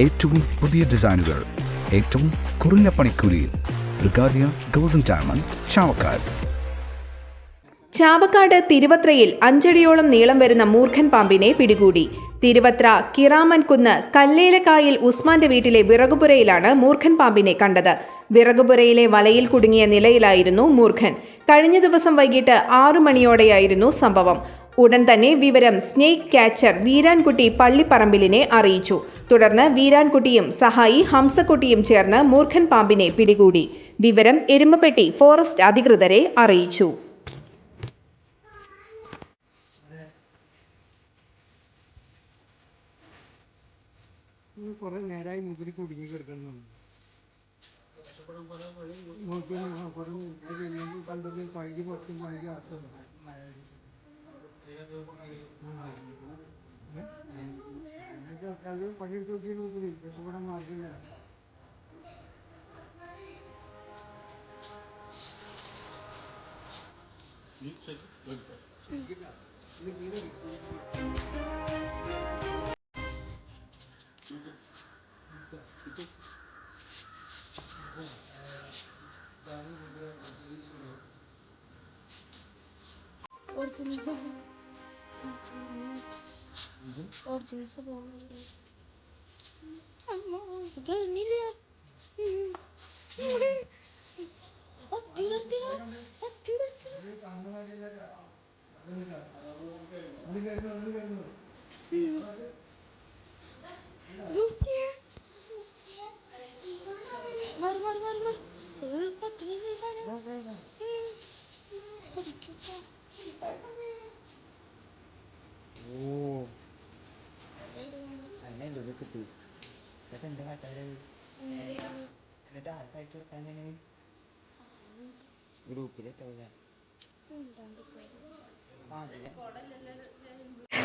ഏറ്റവും പുതിയ ഡിസൈനുകൾ ഏറ്റവും കുറഞ്ഞ പണിക്കൂലിയിൽ ബ്രിഗാദിയ ഗോൾഡൻ ഡയമണ്ട് ചാവക്കാട്. ചാവക്കാട് തിരുവത്രയിൽ 5 അടിയോളം നീളം വരുന്ന മൂർഖൻ പാമ്പിനെ പിടികൂടി. തിരുവത്ര കിറാമൻകുന്ന് കല്ലേലക്കായിൽ ഉസ്മാന്റെ വീട്ടിലെ വിറകുപുരയിലാണ് മൂർഖൻ പാമ്പിനെ കണ്ടത്. വിറകുപുരയിലെ വലയിൽ കുടുങ്ങിയ നിലയിലായിരുന്നു മൂർഖൻ. കഴിഞ്ഞ ദിവസം വൈകിട്ട് 6 മണിയോടെയായിരുന്നു സംഭവം. ഉടൻ തന്നെ വിവരം സ്നേക്ക് ക്യാച്ചർ വീരാൻകുട്ടി പള്ളിപ്പറമ്പിലിനെ അറിയിച്ചു. തുടർന്ന് വീരാൻകുട്ടിയും സഹായി ഹംസക്കുട്ടിയും ചേർന്ന് മൂർഖൻ പാമ്പിനെ പിടികൂടി. വിവരം എരുമപ്പെട്ടി ഫോറസ്റ്റ് അധികൃതരെ അറിയിച്ചു. കുറെ നേരമായി മുതിരി കുടുങ്ങി കിടക്കുന്നു. കണ്ടത് പഴുകി പുറത്തും പഴുകി അർത്ഥം പണിയെടുത്ത് നോക്കി ഇവിടെ മാർഗില്ല.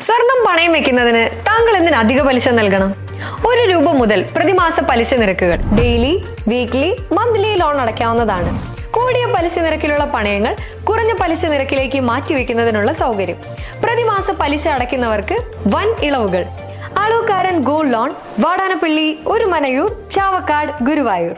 സ്വർണം പണയം വെക്കുന്നതിന് താങ്കൾ എന്തിന് അധിക പലിശ നൽകണം? 1 രൂപ മുതൽ പ്രതിമാസ പലിശ നിരക്കുകൾ ഡെയിലി, വീക്ക്ലി, മന്ത്ലി ലോൺ അടയ്ക്കാവുന്നതാണ്. കൂടിയ പലിശ നിരക്കിലുള്ള പണയങ്ങൾ കുറഞ്ഞ പലിശ നിരക്കിലേക്ക് മാറ്റിവെക്കുന്നതിനുള്ള സൗകര്യം. പ്രതിമാസ പലിശ അടയ്ക്കുന്നവർക്ക് വൻ ഇളവുകൾ. Alukkaran gold loan, Vadanappally, Orumanayur, Chavakkad, Guruvayur.